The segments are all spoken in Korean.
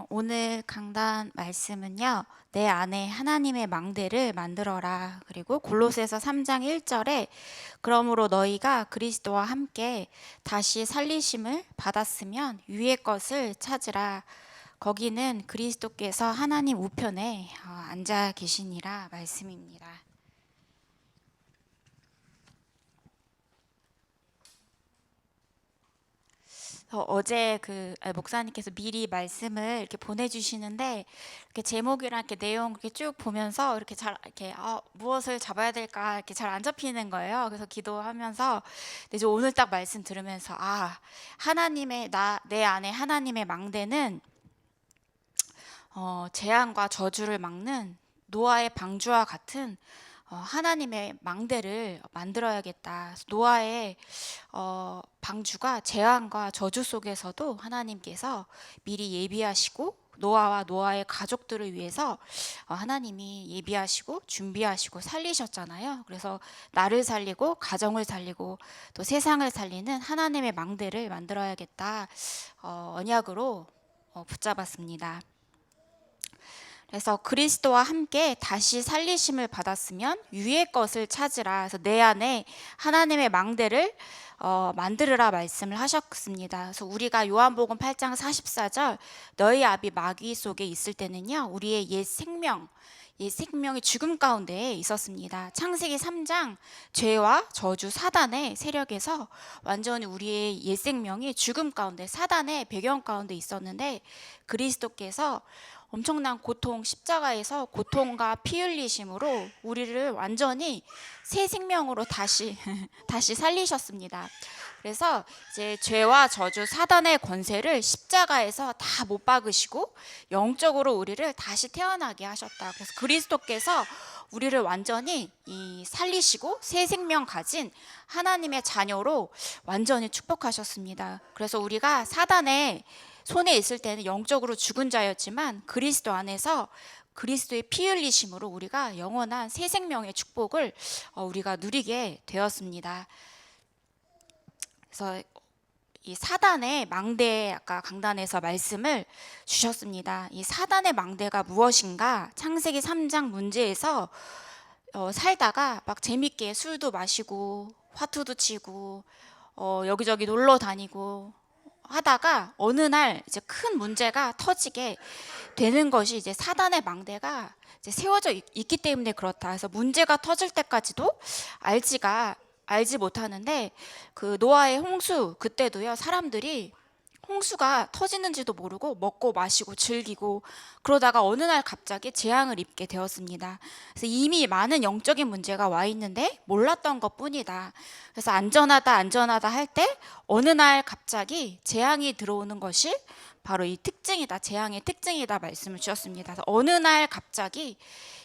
오늘 강단 말씀은요, 내 안에 하나님의 망대를 만들어라. 그리고 골로새서 3장 1절에 그러므로 너희가 그리스도와 함께 다시 살리심을 받았으면 위의 것을 찾으라. 거기는 그리스도께서 하나님 우편에 앉아 계시니라 말씀입니다. 어제 목사님께서 미리 말씀을 이렇게 보내주시는데 이렇게 제목이랑 이렇게 내용 이렇게 쭉 보면서 이렇게 잘 이렇게 무엇을 잡아야 될까 이렇게 잘 안 잡히는 거예요. 그래서 기도하면서 근데 이제 오늘 딱 말씀 들으면서 하나님의 내 안에 하나님의 망대는 재앙과 저주를 막는 노아의 방주와 같은 하나님의 망대를 만들어야겠다. 그래서 노아의 방주가 재앙과 저주 속에서도 하나님께서 미리 예비하시고 노아와 노아의 가족들을 위해서 하나님이 예비하시고 준비하시고 살리셨잖아요. 그래서 나를 살리고 가정을 살리고 또 세상을 살리는 하나님의 망대를 만들어야겠다. 언약으로 붙잡았습니다. 그래서 그리스도와 함께 다시 살리심을 받았으면 위의 것을 찾으라. 그래서 내 안에 하나님의 망대를 만들으라 말씀을 하셨습니다. 그래서 우리가 요한복음 8장 44절 너희 아비 마귀 속에 있을 때는요, 우리의 옛 생명이 죽음 가운데 있었습니다. 창세기 3장 죄와 저주 사단의 세력에서 완전히 우리의 옛 생명이 죽음 가운데 사단의 배경 가운데 있었는데 그리스도께서 엄청난 고통, 십자가에서 고통과 피 흘리심으로 우리를 완전히 새 생명으로 다시 살리셨습니다. 그래서 이제 죄와 저주, 사단의 권세를 십자가에서 다 못 박으시고 영적으로 우리를 다시 태어나게 하셨다. 그래서 그리스도께서 우리를 완전히 살리시고 새 생명 가진 하나님의 자녀로 완전히 축복하셨습니다. 그래서 우리가 사단의 손에 있을 때는 영적으로 죽은 자였지만 그리스도 안에서 그리스도의 피 흘리심으로 우리가 영원한 새 생명의 축복을 우리가 누리게 되었습니다. 그래서 이 사단의 망대 아까 강단에서 말씀을 주셨습니다. 이 사단의 망대가 무엇인가? 창세기 3장 문제에서 살다가 막 재밌게 술도 마시고 화투도 치고 여기저기 놀러 다니고 하다가 어느 날 이제 큰 문제가 터지게 되는 것이 이제 사단의 망대가 이제 세워져 있기 때문에 그렇다. 그래서 문제가 터질 때까지도 알지 못하는데 그 노아의 홍수 그때도요, 사람들이 홍수가 터지는지도 모르고 먹고 마시고 즐기고 그러다가 어느 날 갑자기 재앙을 입게 되었습니다. 그래서 이미 많은 영적인 문제가 와 있는데 몰랐던 것뿐이다. 그래서 안전하다 할 때 어느 날 갑자기 재앙이 들어오는 것이 바로 이 특징이다. 재앙의 특징이다 말씀을 주셨습니다. 그래서 어느 날 갑자기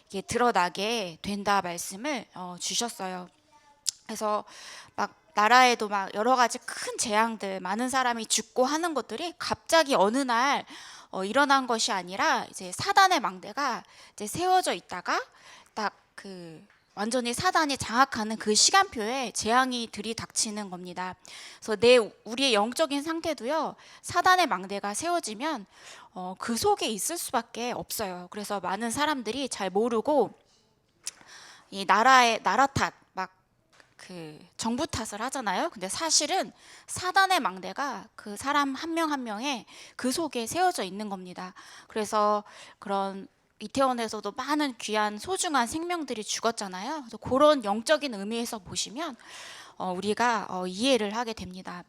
이게 드러나게 된다 말씀을 주셨어요. 그래서 막 나라에도 막 여러 가지 큰 재앙들, 많은 사람이 죽고 하는 것들이 갑자기 어느 날 일어난 것이 아니라 이제 사단의 망대가 이제 세워져 있다가 딱 완전히 사단이 장악하는 그 시간표에 재앙이 들이닥치는 겁니다. 그래서 우리의 영적인 상태도요, 사단의 망대가 세워지면 그 속에 있을 수밖에 없어요. 그래서 많은 사람들이 잘 모르고 이 나라 탓, 막 정부 탓을 하잖아요. 근데 사실은 사단의 망대가 그 사람 한 명 한 명의 그 속에 세워져 있는 겁니다. 그래서 그런 이태원에서도 많은 귀한 소중한 생명들이 죽었잖아요. 그래서 그런 영적인 의미에서 보시면 우리가 이해를 하게 됩니다.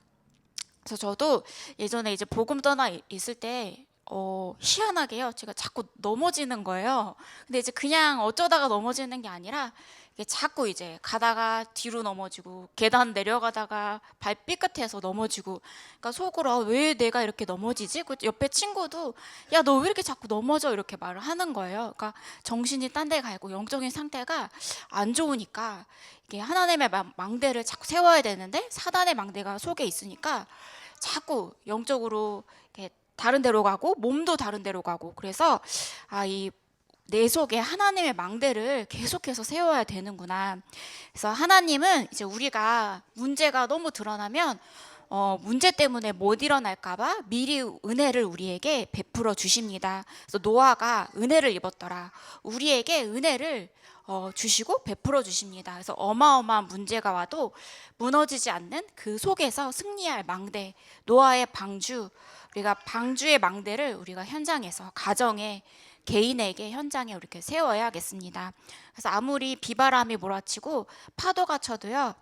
그래서 저도 예전에 이제 복음 떠나 있을 때 희한하게요, 제가 자꾸 넘어지는 거예요. 근데 이제 그냥 어쩌다가 넘어지는 게 아니라 이게 자꾸 이제 가다가 뒤로 넘어지고 계단 내려가다가 발 삐끗해서 넘어지고, 그러니까 속으로 왜 내가 이렇게 넘어지지? 그 옆에 친구도 야, 너 왜 이렇게 자꾸 넘어져? 이렇게 말을 하는 거예요. 그러니까 정신이 딴 데 가 있고 영적인 상태가 안 좋으니까 이게 하나님의 망대를 자꾸 세워야 되는데 사단의 망대가 속에 있으니까 자꾸 영적으로 이렇게 다른 데로 가고 몸도 다른 데로 가고, 그래서 이 내 속에 하나님의 망대를 계속해서 세워야 되는구나. 그래서 하나님은 이제 우리가 문제가 너무 드러나면 문제 때문에 못 일어날까봐 미리 은혜를 우리에게 베풀어 주십니다. 그래서 노아가 은혜를 입었더라. 우리에게 은혜를 주시고 베풀어 주십니다. 그래서 어마어마한 문제가 와도 무너지지 않는 그 속에서 승리할 망대, 노아의 방주, 우리가 방주의 망대를 우리가 현장에서 가정에 개인에게 현장에 이렇게 세워야겠습니다. 그래서 아무리 비바람이 몰아치고 파도가 쳐도요,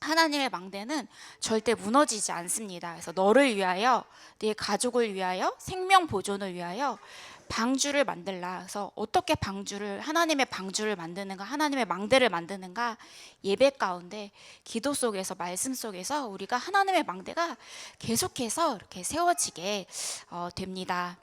하나님의 망대는 절대 무너지지 않습니다. 그래서 너를 위하여, 네 가족을 위하여, 생명 보존을 위하여 방주를 만들라. 그래서 어떻게 하나님의 방주를 만드는가, 하나님의 망대를 만드는가? 예배 가운데, 기도 속에서, 말씀 속에서 우리가 하나님의 망대가 계속해서 이렇게 세워지게 됩니다.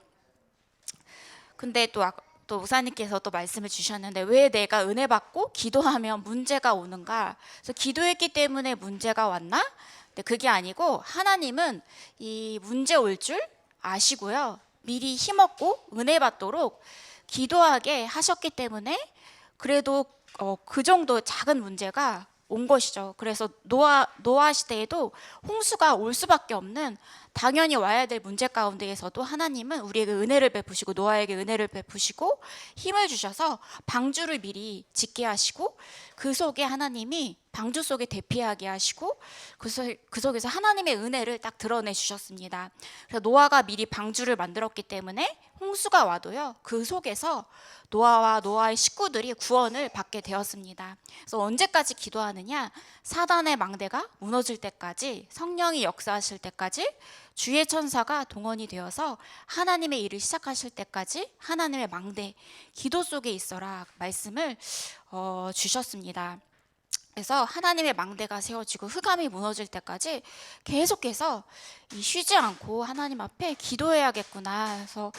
근데 또 목사님께서 또 말씀을 주셨는데, 왜 내가 은혜 받고 기도하면 문제가 오는가? 그래서 기도했기 때문에 문제가 왔나? 근데 그게 아니고, 하나님은 이 문제 올 줄 아시고요, 미리 힘없고 은혜 받도록 기도하게 하셨기 때문에 그래도 그 정도 작은 문제가 온 것이죠. 그래서 노아 시대에도 홍수가 올 수밖에 없는, 당연히 와야 될 문제 가운데에서도 하나님은 우리에게 은혜를 베푸시고, 노아에게 은혜를 베푸시고 힘을 주셔서 방주를 미리 짓게 하시고, 그 속에 하나님이 방주 속에 대피하게 하시고, 그 속에서 하나님의 은혜를 딱 드러내 주셨습니다. 그래서 노아가 미리 방주를 만들었기 때문에 홍수가 와도요, 그 속에서 노아와 노아의 식구들이 구원을 받게 되었습니다. 그래서 언제까지 기도하느냐? 사단의 망대가 무너질 때까지, 성령이 역사하실 때까지, 주의 천사가 동원이 되어서 하나님의 일을 시작하실 때까지 하나님의 망대, 기도 속에 있어라 말씀을 주셨습니다. 그래서 하나님의 망대가 세워지고 흑암이 무너질 때까지 계속해서 쉬지 않고 하나님 앞에 기도해야겠구나. 그래서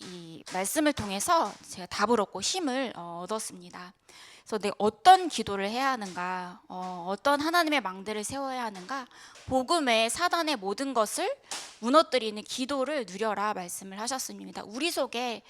이 말씀을 통해서 제가 답을 얻고 힘을 얻었습니다. 그래서 내가 어떤 기도를 해야 하는가, 어떤 하나님의 망대를 세워야 하는가? 복음의 사단의 모든 것을 무너뜨리는 기도를 누려라 말씀을 하셨습니다. 우리 속에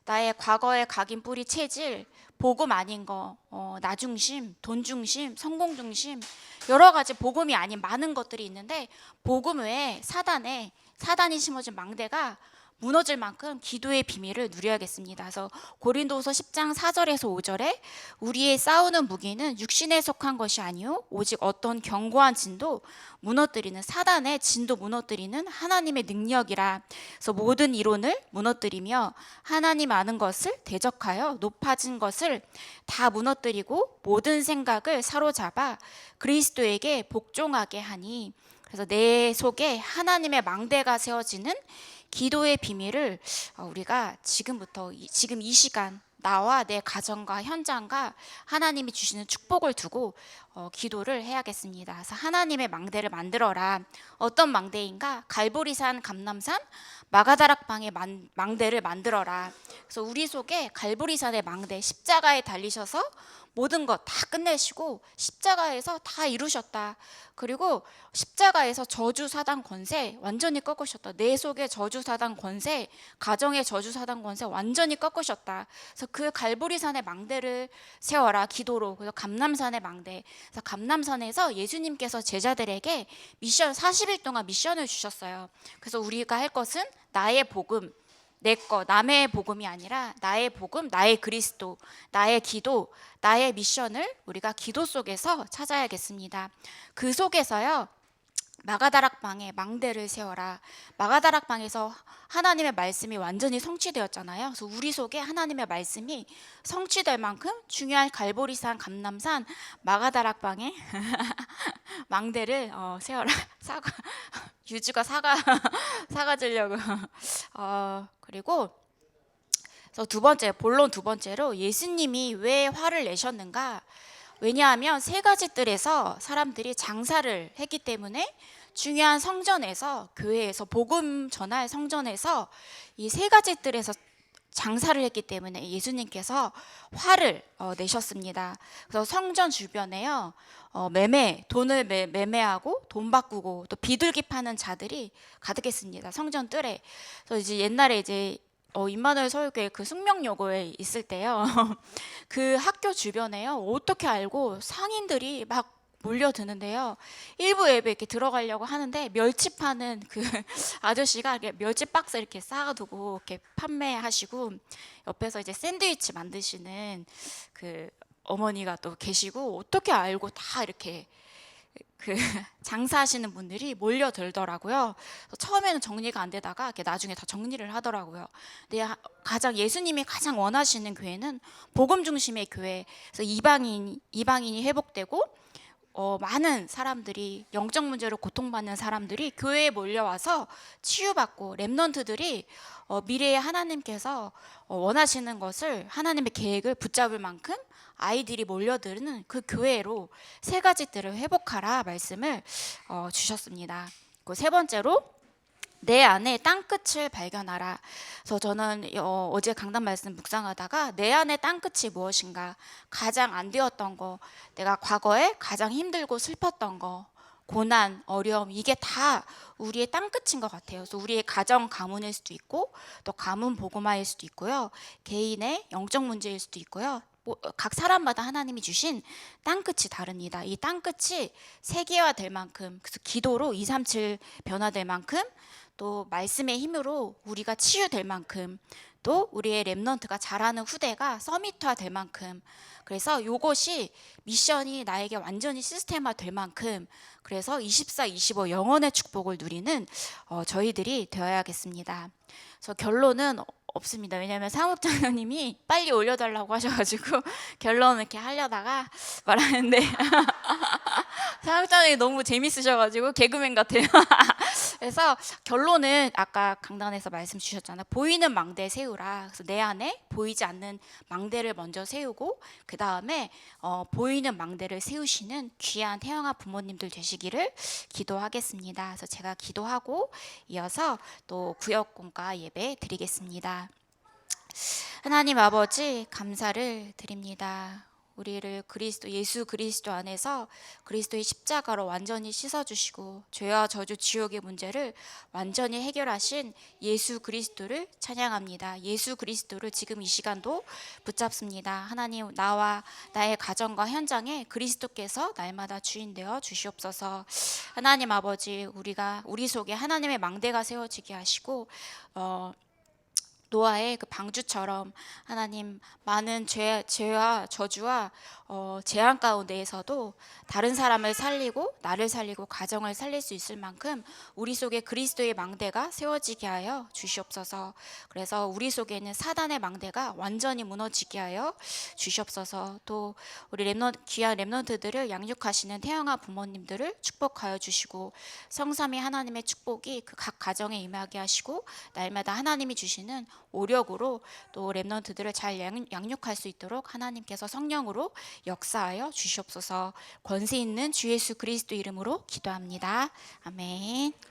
나의 과거의 각인 뿌리 체질, 복음 아닌 거, 나 중심, 돈 중심, 성공 중심, 여러 가지 복음이 아닌 많은 것들이 있는데, 복음 외에 사단이 심어진 망대가 무너질 만큼 기도의 비밀을 누려야겠습니다. 그래서 고린도후서 10장 4절에서 5절에 우리의 싸우는 무기는 육신에 속한 것이 아니요 오직 어떤 견고한 진도 무너뜨리는, 사단의 진도 무너뜨리는 하나님의 능력이라. 그래서 모든 이론을 무너뜨리며 하나님 아는 것을 대적하여 높아진 것을 다 무너뜨리고 모든 생각을 사로잡아 그리스도에게 복종하게 하니. 그래서 내 속에 하나님의 망대가 세워지는 기도의 비밀을 우리가 지금 이 시간 나와 내 가정과 현장과 하나님이 주시는 축복을 두고 기도를 해야겠습니다. 그래서 하나님의 망대를 만들어라. 어떤 망대인가? 갈보리산, 감람산, 마가다락방의 망대를 만들어라. 그래서 우리 속에 갈보리산의 망대, 십자가에 달리셔서 모든 것 다 끝내시고 십자가에서 다 이루셨다. 그리고 십자가에서 저주 사단 권세 완전히 꺾으셨다. 내 속의 저주 사단 권세, 가정의 저주 사단 권세 완전히 꺾으셨다. 그래서 그 갈보리산의 망대를 세워라 기도로. 그래서 감람산의 망대. 그래서 감람산에서 예수님께서 제자들에게 40일 동안 미션을 주셨어요. 그래서 우리가 할 것은 나의 복음, 내 거, 남의 복음이 아니라 나의 복음, 나의 그리스도, 나의 기도, 나의 미션을 우리가 기도 속에서 찾아야겠습니다. 그 속에서요, 마가다락방에 망대를 세워라. 마가다락방에서 하나님의 말씀이 완전히 성취되었잖아요. 그래서 우리 속에 하나님의 말씀이 성취될 만큼 중요한 갈보리산, 감람산, 마가다락방에 망대를 세워라. 유주가 사과 주려고. 그리고 본론 두 번째로 예수님이 왜 화를 내셨는가? 왜냐하면 세 가지 뜰에서 사람들이 장사를 했기 때문에, 중요한 성전에서, 교회에서, 복음 전할 성전에서 이 세 가지 뜰에서 장사를 했기 때문에 예수님께서 화를 내셨습니다. 그래서 성전 주변에요, 돈을 매매하고 돈 바꾸고 또 비둘기 파는 자들이 가득했습니다. 성전 뜰에. 그래서 이제 옛날에 임마누엘 서울교회 그 숙명여고에 있을 때요, 그 학교 주변에요, 어떻게 알고 상인들이 막 몰려드는데요. 일부 예배 이렇게 들어가려고 하는데 멸치 파는 그 아저씨가 이렇게 멸치 박스 이렇게 쌓아두고 이렇게 판매하시고, 옆에서 이제 샌드위치 만드시는 그 어머니가 또 계시고, 어떻게 알고 다 이렇게 그 장사하시는 분들이 몰려들더라고요. 그래서 처음에는 정리가 안 되다가 이렇게 나중에 다 정리를 하더라고요. 근데 가장 예수님이 가장 원하시는 교회는 복음 중심의 교회. 그래서 이방인이 회복되고, 많은 사람들이, 영적 문제로 고통받는 사람들이 교회에 몰려와서 치유받고, 렘넌트들이 미래에 하나님께서 원하시는 것을, 하나님의 계획을 붙잡을 만큼 아이들이 몰려드는 그 교회로 세 가지 뜰을 회복하라 말씀을 주셨습니다. 그 세 번째로, 내 안에 땅끝을 발견하라. 그래서 저는 어제 강단 말씀 묵상하다가 내 안에 땅끝이 무엇인가, 가장 안 되었던 거, 내가 과거에 가장 힘들고 슬펐던 거, 고난, 어려움, 이게 다 우리의 땅끝인 것 같아요. 그래서 우리의 가정 가문일 수도 있고, 또 가문 복음화일 수도 있고요, 개인의 영적 문제일 수도 있고요. 각 사람마다 하나님이 주신 땅끝이 다릅니다. 이 땅끝이 세계화될 만큼, 그래서 기도로 237 변화될 만큼, 또 말씀의 힘으로 우리가 치유될 만큼, 또 우리의 렘넌트가 자라는 후대가 서밋화 될 만큼, 그래서 요것이 미션이 나에게 완전히 시스템화 될 만큼, 그래서 24, 25 영원의 축복을 누리는 저희들이 되어야겠습니다. 그래서 결론은 없습니다. 왜냐하면 사무장님이 빨리 올려달라고 하셔가지고 결론을 이렇게 하려다가 말하는데 사무장님이 너무 재밌으셔가지고 개그맨 같아요. 그래서 결론은 아까 강단에서 말씀 주셨잖아요. 보이는 망대 세우라. 그래서 내 안에 보이지 않는 망대를 먼저 세우고, 그 다음에 보이는 망대를 세우시는 귀한 태영아 부모님들 되시기를 기도하겠습니다. 그래서 제가 기도하고 이어서 또 구역공과 예배 드리겠습니다. 하나님 아버지, 감사를 드립니다. 우리를 예수 그리스도 안에서 그리스도의 십자가로 완전히 씻어주시고, 죄와 저주 지옥의 문제를 완전히 해결하신 예수 그리스도를 찬양합니다. 예수 그리스도를 지금 이 시간도 붙잡습니다. 하나님, 나와 나의 가정과 현장에 그리스도께서 날마다 주인 되어 주시옵소서. 하나님 아버지, 우리 속에 하나님의 망대가 세워지게 하시고, 노아의 그 방주처럼 하나님, 많은 죄와 저주와 재앙 가운데에서도 다른 사람을 살리고 나를 살리고 가정을 살릴 수 있을 만큼 우리 속에 그리스도의 망대가 세워지게 하여 주시옵소서. 그래서 우리 속에 있는 사단의 망대가 완전히 무너지게 하여 주시옵소서. 또 우리 귀한 렘넌트들을 양육하시는 태영아 부모님들을 축복하여 주시고, 성삼위 하나님의 축복이 그 각 가정에 임하게 하시고, 날마다 하나님이 주시는 오력으로 또 렘넌트들을 잘 양육할 수 있도록 하나님께서 성령으로 역사하여 주시옵소서. 권세 있는 주 예수 그리스도 이름으로 기도합니다. 아멘.